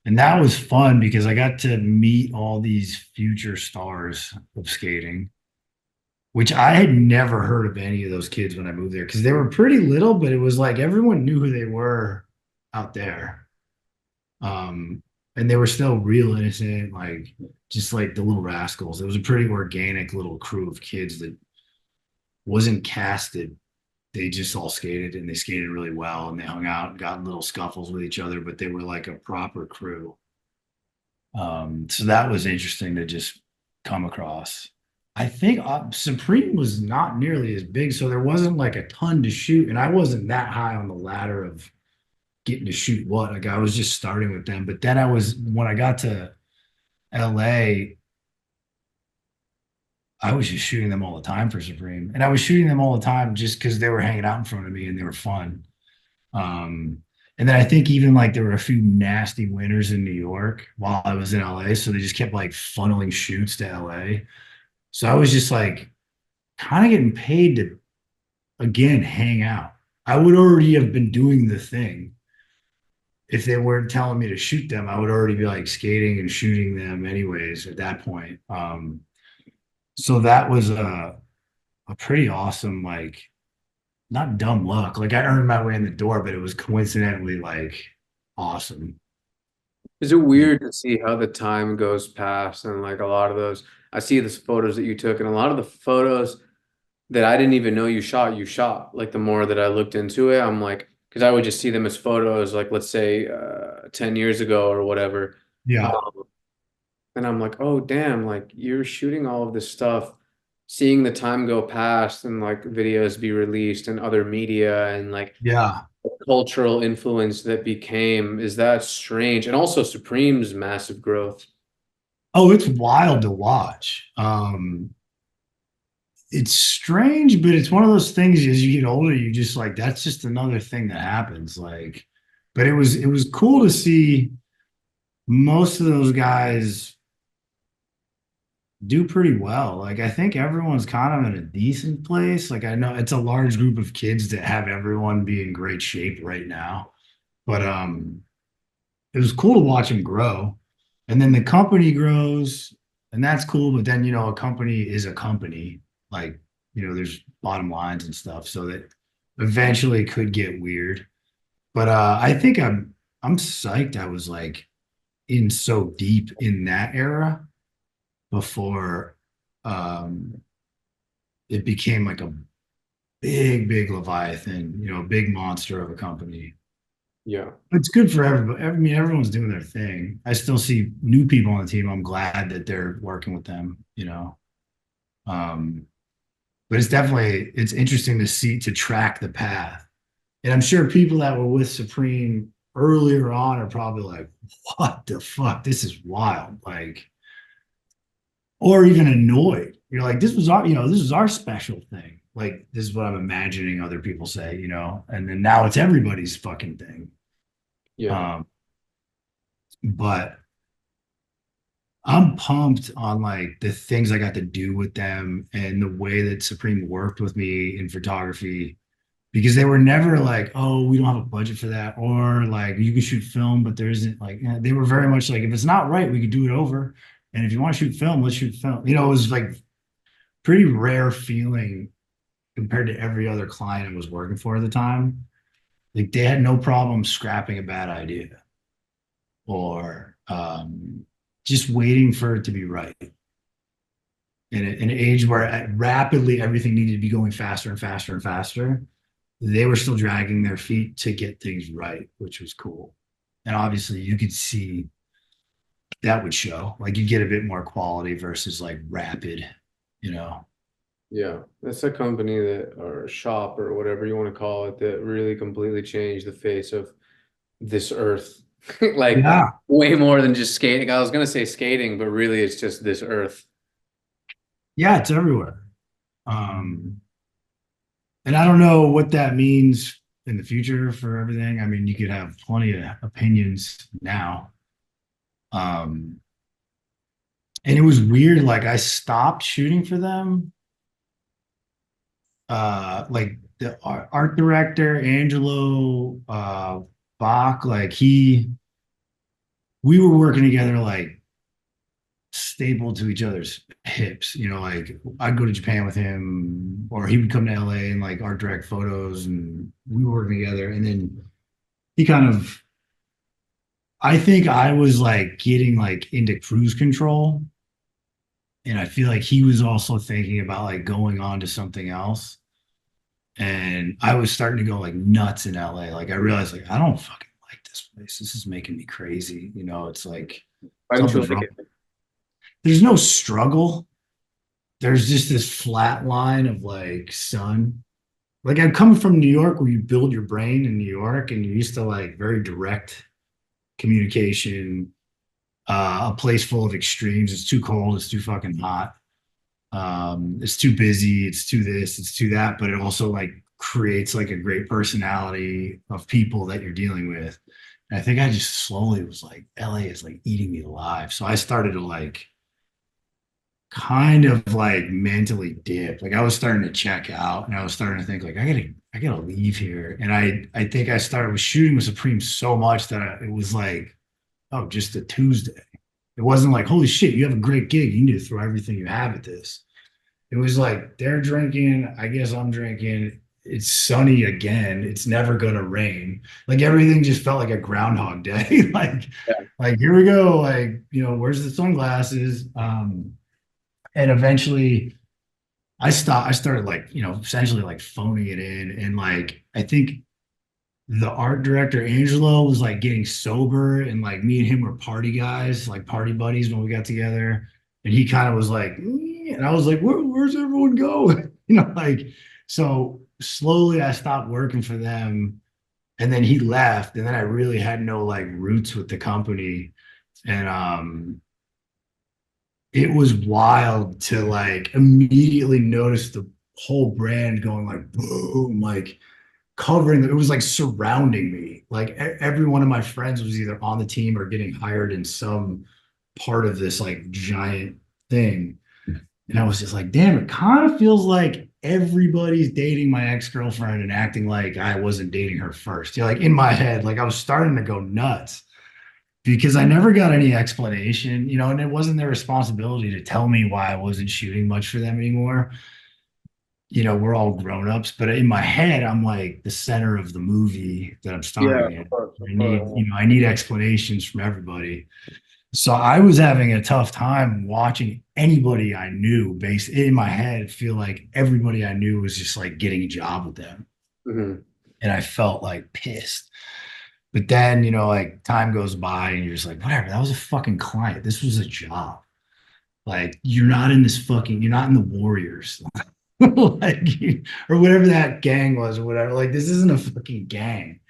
And that was fun because I got to meet all these future stars of skating, which I had never heard of any of those kids when I moved there because they were pretty little, but it was like everyone knew who they were out there. Um, and they were still real innocent, like just like the little rascals. It was a pretty organic little crew of kids that wasn't casted. They just all skated and they skated really well and they hung out and got in little scuffles with each other, but they were like a proper crew. So that was interesting to just come across. I think Supreme was not nearly as big, so there wasn't like a ton to shoot, and I wasn't that high on the ladder of getting to shoot what. Like I was just starting with them, but then I was when I got to LA, I was just shooting them all the time for Supreme, and I was shooting them all the time just because they were hanging out in front of me and they were fun. Um, and then I think even like there were a few nasty winters in New York while I was in LA. So they just kept like funneling shoots to LA. So I was just like kind of getting paid to again hang out. I would already have been doing the thing. If they weren't telling me to shoot them, I would already be like skating and shooting them anyways at that point. So that was a pretty awesome, like not dumb luck. Like I earned my way in the door, but it was coincidentally like awesome. Is it Yeah. weird to see how the time goes past and like a lot of those I see the photos that you took and a lot of the photos that I didn't even know you shot. Like the more that I looked into it, I'm like, because I would just see them as photos, like let's say 10 years ago or whatever. Yeah. Um, and I'm like, oh damn, like you're shooting all of this stuff, seeing the time go past and like videos be released and other media and like Yeah. cultural influence that became, is that strange? And also Supreme's massive growth. Oh, it's wild to watch. It's strange, but it's one of those things as you get older, you just like that's just another thing that happens. Like, but it was cool to see most of those guys do pretty well. Like I think everyone's kind of in a decent place. Like I know it's a large group of kids that have everyone be in great shape right now. But it was cool to watch them grow. And then the company grows, and that's cool. But then, a company is a company. Like, there's bottom lines and stuff. So that eventually could get weird. But I think I'm psyched I was like in so deep in that era before um it became like a big, big Leviathan, a big monster of a company. Yeah. It's good for everybody. I mean, everyone's doing their thing. I still see new people on the team. I'm glad that they're working with them. Um, but it's interesting to see to track the path. And I'm sure people that were with Supreme earlier on are probably like, what the fuck? This is wild. Like, or even annoyed. You're like, this was our special thing. Like, this is what I'm imagining other people say, and then now it's everybody's fucking thing. Yeah. Um, but I'm pumped on like the things I got to do with them and the way that Supreme worked with me in photography because they were never like, oh, we don't have a budget for that, or like you can shoot film, but there isn't like they were very much like if it's not right, we could do it over. And if you want to shoot film, let's shoot film. It was like pretty rare feeling compared to every other client I was working for at the time. Like they had no problem scrapping a bad idea or just waiting for it to be right. In an age where rapidly everything needed to be going faster and faster and faster, they were still dragging their feet to get things right, which was cool. And obviously, you could see that would show like you get a bit more quality versus like rapid, you know. Yeah. That's a company that, or a shop or whatever you want to call it, that really completely changed the face of this earth. Like Yeah, way more than just skating. I was gonna say skating, but really it's just this earth. yeah, it's everywhere. Um, and I don't know what that means in the future for everything. I mean, you could have plenty of opinions now. Um, and it was weird. Like I stopped shooting for them like the art director Angelo Bach, like we were working together like stapled to each other's hips. Like I'd go to Japan with him, or he would come to LA and like art direct photos, and we were working together. And then he kind of, I think I was like getting like into cruise control, and I feel like he was also thinking about like going on to something else. And I was starting to go like nuts in LA. Like I realized like I don't fucking like this place. This is making me crazy. It's like Why didn't you something's like wrong. it? There's no struggle. There's just this flat line of like sun. Like I'm coming from New York where you build your brain in New York and you're used to like very direct communication, a place full of extremes. It's too cold, it's too fucking hot. It's too busy, it's too this, it's too that, but it also like creates like a great personality of people that you're dealing with. And I think I just slowly was like, LA is like eating me alive. So I started to like kind of like mentally dip. Like I was starting to check out and I was starting to think like I gotta leave here. And I think I started with shooting with Supreme so much that it was like, oh, just a Tuesday. It wasn't like, holy shit, you have a great gig. You need to throw everything you have at this. It was like they're drinking. I guess I'm drinking. It's sunny again. It's never gonna rain. Like everything just felt like a groundhog day. Yeah. like here we go. Like, where's the sunglasses? And eventually I started like, essentially like phoning it in. And like I think the art director Angelo was like getting sober, and like me and him were party guys, like party buddies when we got together. And he kind of was like, "Eh," and I was like, where's everyone go?" Like so slowly I stopped working for them, and then he left, and then I really had no like roots with the company. And it was wild to like immediately notice the whole brand going like boom, like covering it was like surrounding me. Like every one of my friends was either on the team or getting hired in some part of this like giant thing. And I was just like, damn, it kind of feels like everybody's dating my ex-girlfriend and acting like I wasn't dating her first. Like in my head, like I was starting to go nuts because I never got any explanation, and it wasn't their responsibility to tell me why I wasn't shooting much for them anymore. We're all grown-ups, but in my head, I'm like the center of the movie that I'm Yeah, starring of in. course, of I need, course. I need explanations from everybody. So I was having a tough time watching anybody I knew based in my head feel like everybody I knew was just like getting a job with them. Mhm. And I felt like pissed. But then, like time goes by and you're just like, whatever, that was a fucking client. This was a job. Like you're not in the Warriors. like or whatever that gang was or whatever. Like this isn't a fucking gang.